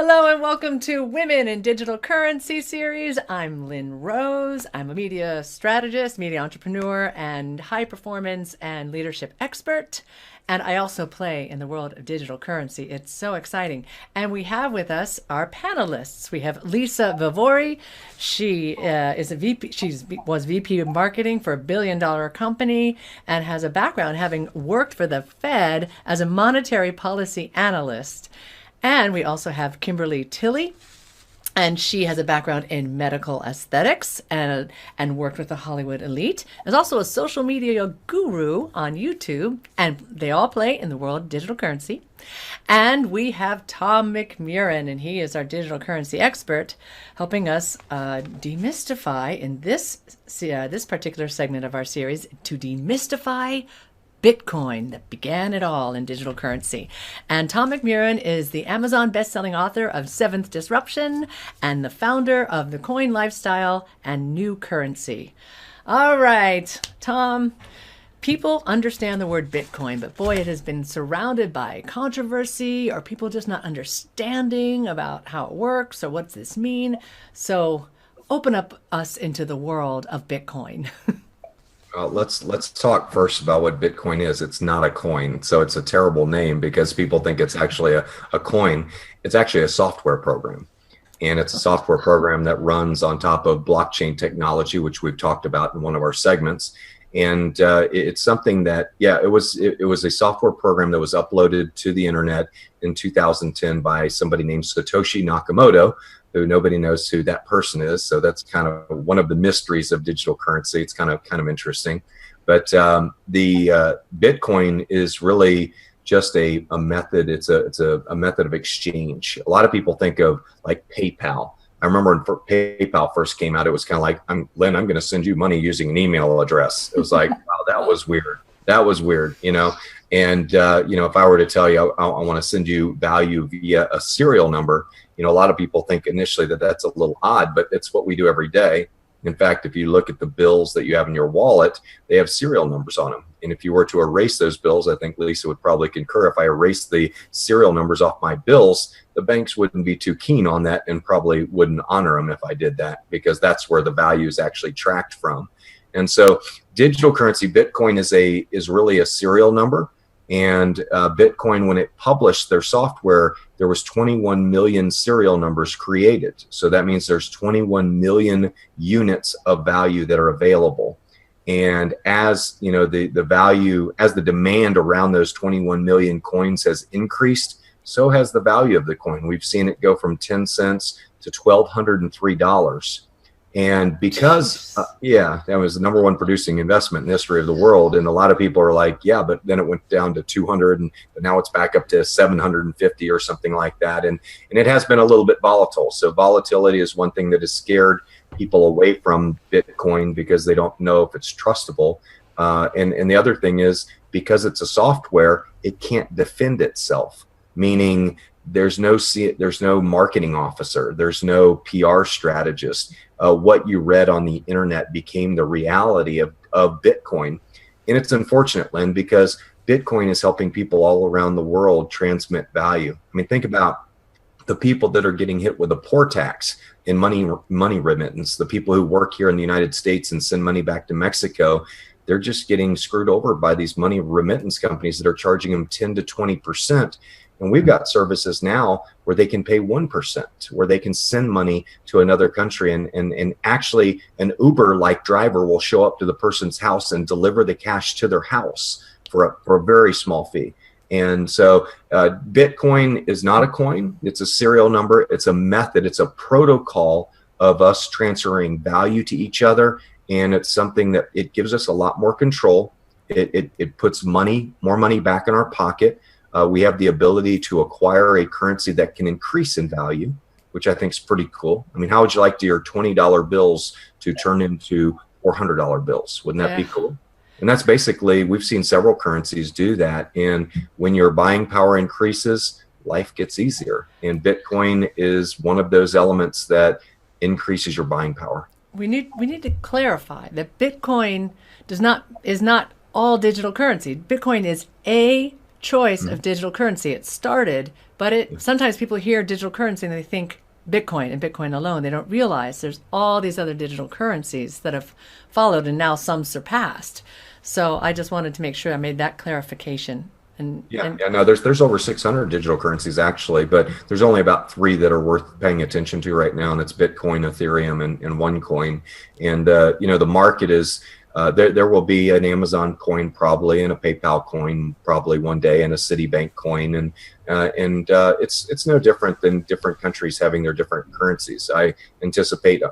Hello and welcome to Women in Digital Currency series. I'm Lynn Rose. I'm a media strategist, media entrepreneur, and high performance and leadership expert. And I also play in the world of digital currency. It's so exciting. And we have with us our panelists. We have Lisa Vivori. She is a VP. Was VP of marketing for a billion-dollar company and has a background having worked for the Fed as a monetary policy analyst. And we also have Kimberly Tilley, and she has a background in medical aesthetics and worked with the Hollywood elite. Is also a social media guru on YouTube, and they all play in the world of digital currency. And we have Tom McMurrain, and he is our digital currency expert, helping us demystify in this particular segment of our series to demystify Bitcoin that began it all in digital currency. And Tom McMurrain is the Amazon best-selling author of Seventh Disruption and the founder of The Coin Lifestyle and New Currency. All right, Tom, people understand the word Bitcoin, but boy, it has been surrounded by controversy or people just not understanding about how it works or what's this mean. So open up us into the world of Bitcoin. Let's talk first about what Bitcoin is. It's not a coin, so it's a terrible name because people think it's actually a coin. It's actually a software program, and it's a software program that runs on top of blockchain technology, which we've talked about in one of our segments. And it's something that, it was a software program that was uploaded to the internet in 2010 by somebody named Satoshi Nakamoto, who nobody knows who that person is. So that's kind of one of the mysteries of digital currency. It's kind of interesting. But the Bitcoin is really just a method. It's a method of exchange. A lot of people think of like PayPal. I remember when PayPal first came out, it was kind of like, Lynn, I'm going to send you money using an email address. It was like, wow, that was weird. That was weird, And, if I were to tell you, I want to send you value via a serial number, a lot of people think initially that that's a little odd, but it's what we do every day. In fact, if you look at the bills that you have in your wallet, they have serial numbers on them. And if you were to erase those bills, I think Lisa would probably concur. If I erased the serial numbers off my bills, the banks wouldn't be too keen on that and probably wouldn't honor them if I did that, because that's where the value is actually tracked from. And so digital currency, Bitcoin is really a serial number. And Bitcoin, when it published their software, there was 21 million serial numbers created. So that means there's 21 million units of value that are available. And as the value, as the demand around those 21 million coins has increased, so has the value of the coin. We've seen it go from 10 cents to $1,203. And because, that was the number one producing investment in the history of the world. And a lot of people are like, yeah, but then it went down to 200 but now it's back up to 750 or something like that. And it has been a little bit volatile. So volatility is one thing that has scared people away from Bitcoin because they don't know if it's trustable. And the other thing is, because it's a software, it can't defend itself, meaning there's no marketing officer, there's no PR strategist. What you read on the internet became the reality of Bitcoin. And it's unfortunate, Lynn, because Bitcoin is helping people all around the world transmit value. I mean, think about the people that are getting hit with a poor tax in money remittance, the people who work here in the United States and send money back to Mexico. They're just getting screwed over by these money remittance companies that are charging them 10 to 20%. And we've got services now where they can pay 1%, where they can send money to another country. And actually an Uber-like driver will show up to the person's house and deliver the cash to their house for a very small fee. And so Bitcoin is not a coin. It's a serial number. It's a method. It's a protocol of us transferring value to each other. And it's something that it gives us a lot more control. It puts more money back in our pocket. We have the ability to acquire a currency that can increase in value, which I think is pretty cool. I mean, how would you like your $20 bills to turn into $400 bills? Wouldn't that be cool? And that's basically, we've seen several currencies do that. And when your buying power increases, life gets easier. And Bitcoin is one of those elements that increases your buying power. We need to clarify that Bitcoin is not all digital currency. Bitcoin is a choice of digital currency. It started But sometimes people hear digital currency and they think Bitcoin and Bitcoin alone. They don't realize there's all these other digital currencies that have followed and now some surpassed. So I just wanted to make sure I made that clarification. No, there's over 600 digital currencies actually, but there's only about 3 that are worth paying attention to right now, and that's Bitcoin, Ethereum, and OneCoin. And the market is there will be an Amazon coin probably, and a PayPal coin probably one day, and a Citibank coin, and it's no different than different countries having their different currencies. I anticipate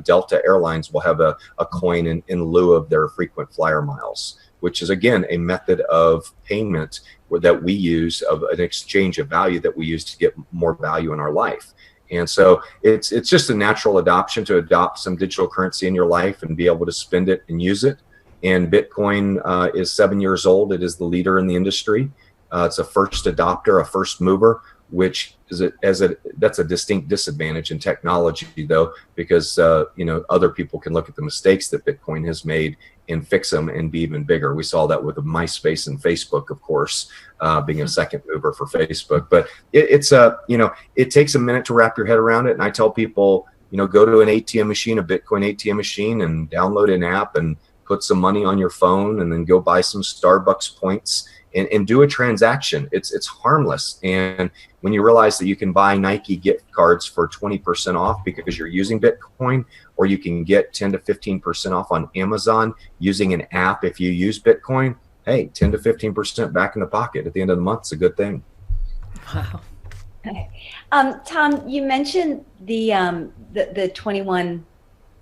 Delta Airlines will have a coin in lieu of their frequent flyer miles, which is again a method of payment that we use, of an exchange of value that we use to get more value in our life. And so it's just a natural adoption to adopt some digital currency in your life and be able to spend it and use it. And Bitcoin is 7 years old. It is the leader in the industry. It's a first adopter, a first mover, which is that's a distinct disadvantage in technology, though, because other people can look at the mistakes that Bitcoin has made and fix them and be even bigger. We saw that with MySpace and Facebook, of course, being a second mover for Facebook. But it takes a minute to wrap your head around it. And I tell people, go to an ATM machine, a Bitcoin ATM machine, and download an app and put some money on your phone, and then go buy some Starbucks points and do a transaction. It's harmless. And when you realize that you can buy Nike gift cards for 20% off because you're using Bitcoin, or you can get 10 to 15% off on Amazon using an app if you use Bitcoin, hey, 10 to 15% back in the pocket at the end of the month is a good thing. Wow. Okay. Tom, you mentioned the 21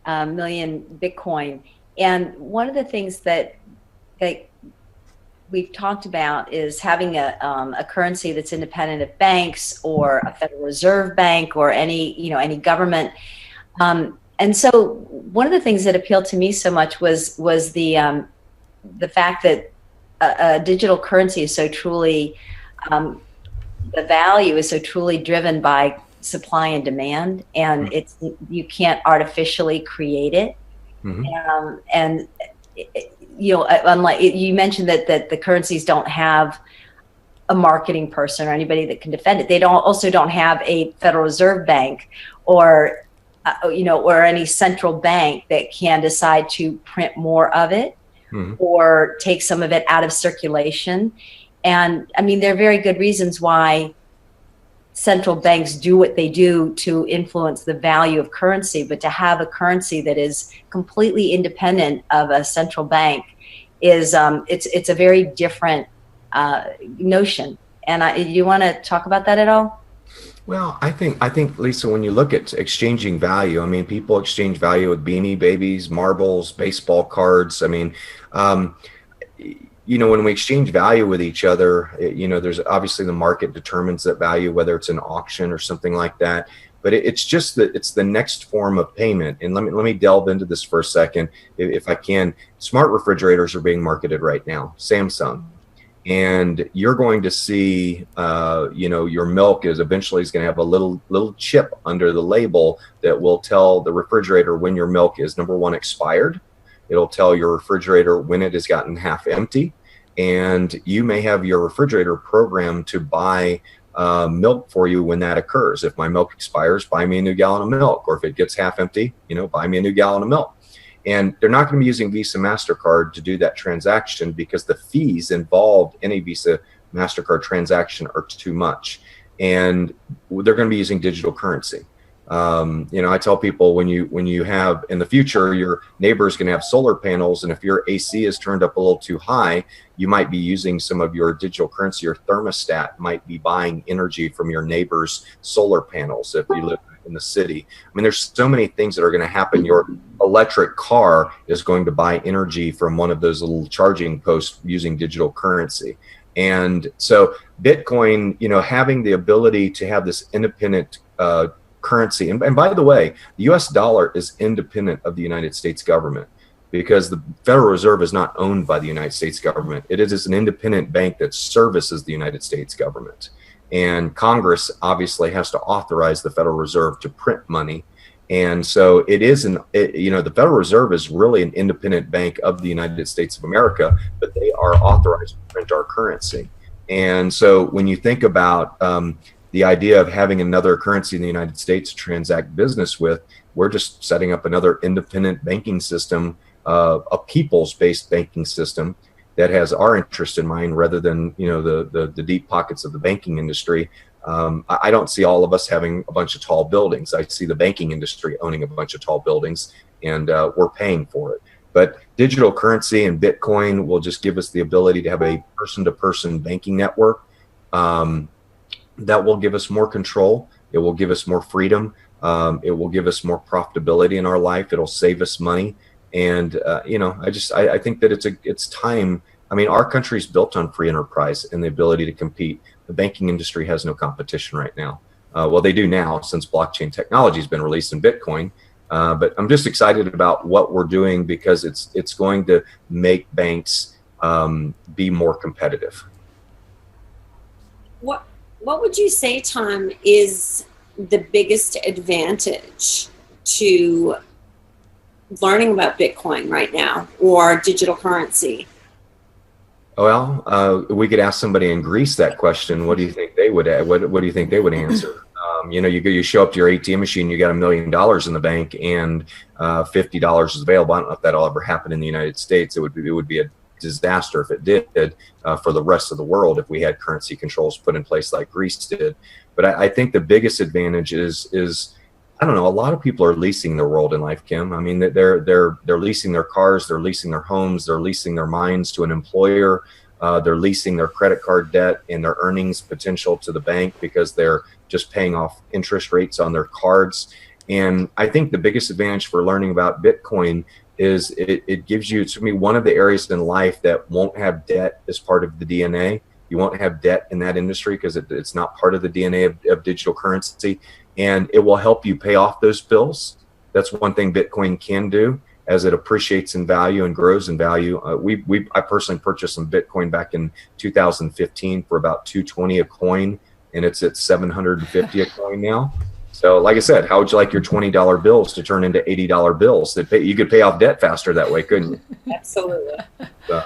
million Bitcoin, and one of the things that we've talked about is having a currency that's independent of banks or a Federal Reserve Bank or any government. And so one of the things that appealed to me so much was the fact that a digital currency is so truly, the value is so truly driven by supply and demand, and you can't artificially create it. Mm-hmm. Unlike you mentioned that the currencies don't have a marketing person or anybody that can defend it. They also don't have a Federal Reserve Bank or any central bank that can decide to print more of it, mm-hmm. or take some of it out of circulation. And I mean, there are very good reasons why central banks do what they do to influence the value of currency, but to have a currency that is completely independent of a central bank is it's a very different notion. And you want to talk about that at all? Well, I think Lisa, when you look at exchanging value, I mean, people exchange value with Beanie Babies, marbles, baseball cards. I mean, when we exchange value with each other, there's obviously the market determines that value, whether it's an auction or something like that. But it's just that it's the next form of payment. And let me delve into this for a second, if I can. Smart refrigerators are being marketed right now, Samsung. And you're going to see, your milk is going to have a little chip under the label that will tell the refrigerator when your milk is, number one, expired. It'll tell your refrigerator when it has gotten half empty. And you may have your refrigerator programmed to buy milk for you when that occurs. If my milk expires, buy me a new gallon of milk. Or if it gets half empty, buy me a new gallon of milk. And they're not going to be using Visa MasterCard to do that transaction because the fees involved in a Visa MasterCard transaction are too much. And they're going to be using digital currency. I tell people when you have in the future, your neighbor is going to have solar panels, and if your AC is turned up a little too high, you might be using some of your digital currency. Your thermostat might be buying energy from your neighbor's solar panels if you live in the city. I mean, there's so many things that are going to happen. Your electric car is going to buy energy from one of those little charging posts using digital currency. And so Bitcoin, having the ability to have this independent currency. And by the way, the US dollar is independent of the United States government because the Federal Reserve is not owned by the United States government. It is an independent bank that services the United States government. And Congress obviously has to authorize the Federal Reserve to print money. And so the Federal Reserve is really an independent bank of the United States of America, but they are authorized to print our currency. And so when you think about the idea of having another currency in the United States to transact business with, we're just setting up another independent banking system, a peoples-based banking system that has our interest in mind rather than, you know, the deep pockets of the banking industry. I don't see all of us having a bunch of tall buildings. I see the banking industry owning a bunch of tall buildings, and we're paying for it. But digital currency and Bitcoin will just give us the ability to have a person-to-person banking network that will give us more control. It will give us more freedom. It will give us more profitability in our life. It'll save us money. And, you know, I think that it's time. I mean, our country's built on free enterprise and the ability to compete. The banking industry has no competition right now. Well, they do now since blockchain technology has been released in Bitcoin. But I'm just excited about what we're doing because it's going to make banks be more competitive. What would you say, Tom, is the biggest advantage to learning about Bitcoin right now or digital currency? Well, we could ask somebody in Greece that question. What do you think they would? What do you think they would answer? You know, you show up to your ATM machine, you got $1 million in the bank, and $50 is available. I don't know if that'll ever happen in the United States. It would be a disaster if it did for the rest of the world if we had currency controls put in place like Greece did. But I think the biggest advantage is I don't know. A lot of people are leasing their world in life, Kim. I mean, they're leasing their cars, they're leasing their homes, they're leasing their minds to an employer. They're leasing their credit card debt and their earnings potential to the bank because they're just paying off interest rates on their cards. And I think the biggest advantage for learning about Bitcoin is it gives you, to me, one of the areas in life that won't have debt as part of the DNA. You won't have debt in that industry because it's not part of the DNA of digital currency. And it will help you pay off those bills. That's one thing Bitcoin can do. As it appreciates in value and grows in value. I personally purchased some Bitcoin back in 2015 for about $220 a coin, and it's at $750 a coin now. So like I said, how would you like your $20 bills to turn into $80 bills? You could pay off debt faster that way, couldn't you? Absolutely. So.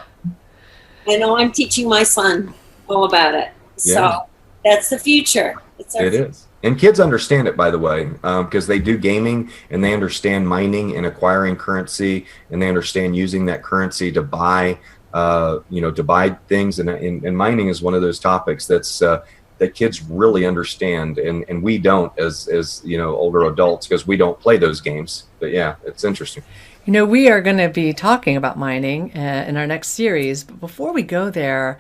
I know I'm teaching my son all about it. So yeah. That's the future. It is. And kids understand it, by the way, because they do gaming and they understand mining and acquiring currency, and they understand using that currency to buy, to buy things. And mining is one of those topics that kids really understand, and we don't as older adults because we don't play those games. But yeah, it's interesting. You know, we are going to be talking about mining in our next series, but before we go there,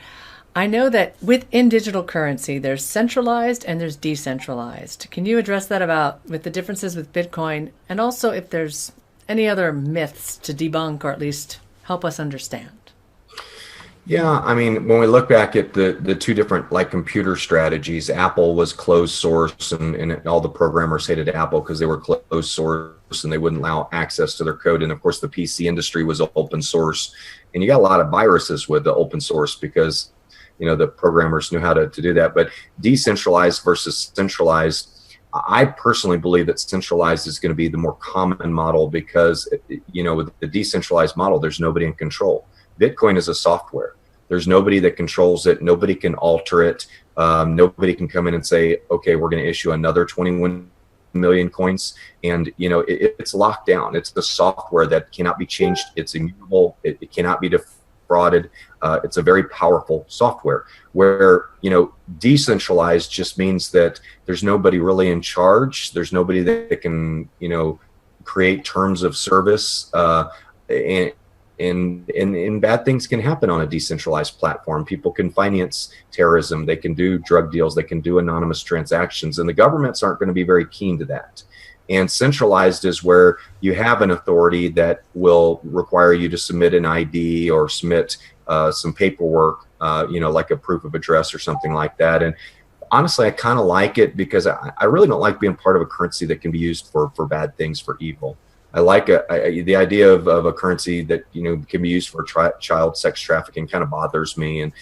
I know that within digital currency, there's centralized and there's decentralized. Can you address that with the differences with Bitcoin, and also if there's any other myths to debunk or at least help us understand? Yeah, I mean, when we look back at the two different computer strategies, Apple was closed source, and all the programmers hated Apple because they were closed source and they wouldn't allow access to their code. And of course, the PC industry was open source, and you got a lot of viruses with the open source because the programmers knew how to do that. But decentralized versus centralized, I personally believe that centralized is going to be the more common model because, with the decentralized model, there's nobody in control. Bitcoin is a software. There's nobody that controls it. Nobody can alter it. Nobody can come in and say, okay, we're going to issue another 21 million coins. And, it's locked down. It's the software that cannot be changed. It's immutable. It cannot be defrauded. It's a very powerful software where, decentralized just means that there's nobody really in charge. There's nobody that can, create terms of service, and bad things can happen on a decentralized platform. People can finance terrorism. They can do drug deals. They can do anonymous transactions, and the governments aren't going to be very keen to that. And centralized is where you have an authority that will require you to submit an ID or submit some paperwork, like a proof of address or something like that. And honestly, I kind of like it because I really don't like being part of a currency that can be used for bad things, for evil. I like the idea of a currency that can be used for child sex trafficking. Kind of bothers me, and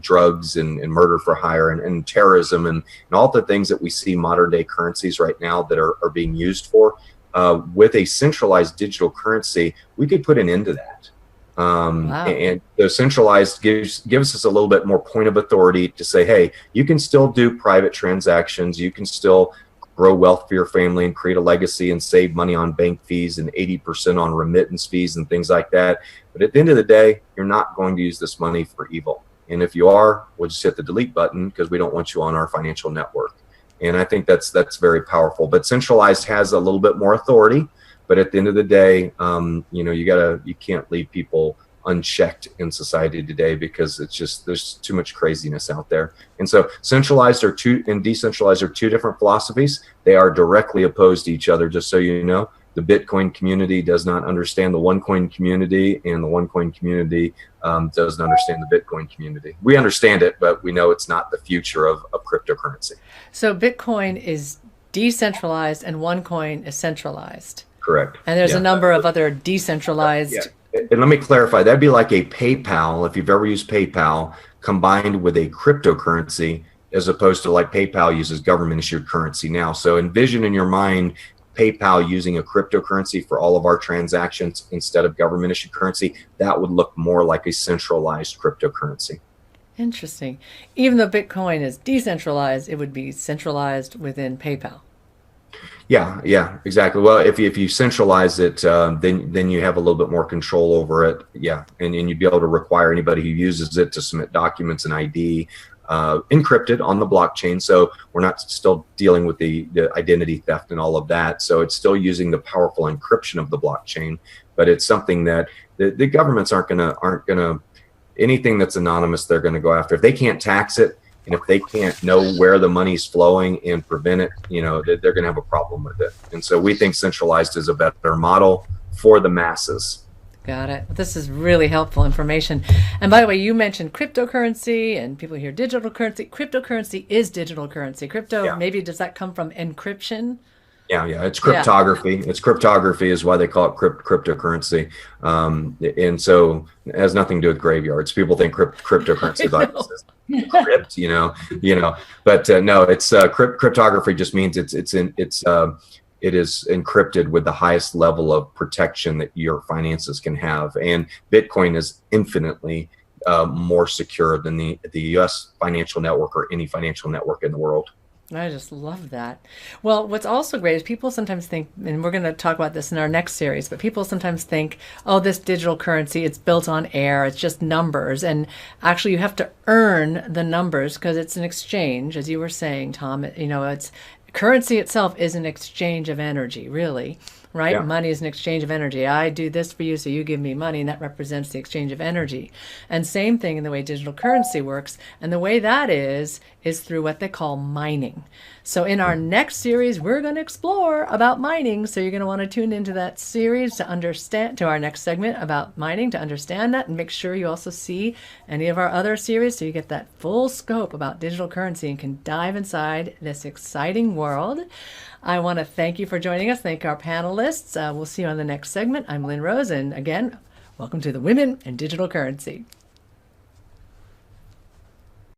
drugs and murder for hire and terrorism and all the things that we see modern day currencies right now that are being used for. With a centralized digital currency, we could put an end to that. Wow. And the centralized gives us a little bit more point of authority to say, hey, you can still do private transactions. You can still grow wealth for your family and create a legacy and save money on bank fees and 80% on remittance fees and things like that. But at the end of the day, you're not going to use this money for evil. And if you are, we'll just hit the delete button because we don't want you on our financial network. And I think that's very powerful. But centralized has a little bit more authority. But at the end of the day, you can't leave people unchecked in society today because there's too much craziness out there. And so centralized and decentralized are two different philosophies. They are directly opposed to each other, just so you know. The Bitcoin community does not understand the OneCoin community, and the OneCoin community doesn't understand the Bitcoin community. We understand it, but we know it's not the future of cryptocurrency. So Bitcoin is decentralized and OneCoin is centralized. Correct. And there's a number of other decentralized. Yeah. And let me clarify, that'd be like a PayPal, if you've ever used PayPal, combined with a cryptocurrency, as opposed to like PayPal uses government issued currency now. So envision in your mind PayPal using a cryptocurrency for all of our transactions instead of government issued currency. That would look more like a centralized cryptocurrency. Interesting. Even though Bitcoin is decentralized, it would be centralized within PayPal. Yeah, exactly. Well, if you centralize it, then you have a little bit more control over it. Yeah, and you'd be able to require anybody who uses it to submit documents and ID encrypted on the blockchain. So we're not still dealing with the identity theft and all of that. So it's still using the powerful encryption of the blockchain, but it's something that the governments aren't gonna anything that's anonymous, they're gonna go after. If they can't tax it, and if they can't know where the money's flowing and prevent it, they're going to have a problem with it. And so we think centralized is a better model for the masses. Got it. This is really helpful information. And by the way, you mentioned cryptocurrency and people hear digital currency. Cryptocurrency is digital currency. Maybe does that come from encryption? Yeah. It's cryptography. Yeah. It's cryptography is why they call it cryptocurrency. And so it has nothing to do with graveyards. People think cryptocurrency like crypt, but no, it's cryptography just means it is encrypted with the highest level of protection that your finances can have. And Bitcoin is infinitely more secure than the US financial network or any financial network in the world. I just love that. Well, what's also great is people sometimes think, and we're going to talk about this in our next series, but people sometimes think, oh, this digital currency, it's built on air, it's just numbers. And actually you have to earn the numbers because it's an exchange, as you were saying, Tom. It's currency itself is an exchange of energy, really. Right? Yeah. Money is an exchange of energy. I do this for you, so you give me money, and that represents the exchange of energy. And same thing in the way digital currency works. And the way that is through what they call mining. So in our next series, we're going to explore about mining. So you're going to want to tune into that series to understand, to our next segment about mining, to understand that, and make sure you also see any of our other series so you get that full scope about digital currency and can dive inside this exciting world. I want to thank you for joining us. Thank our panelists. We'll see you on the next segment. I'm Lynn Rose, and again, welcome to the Women in Digital Currency.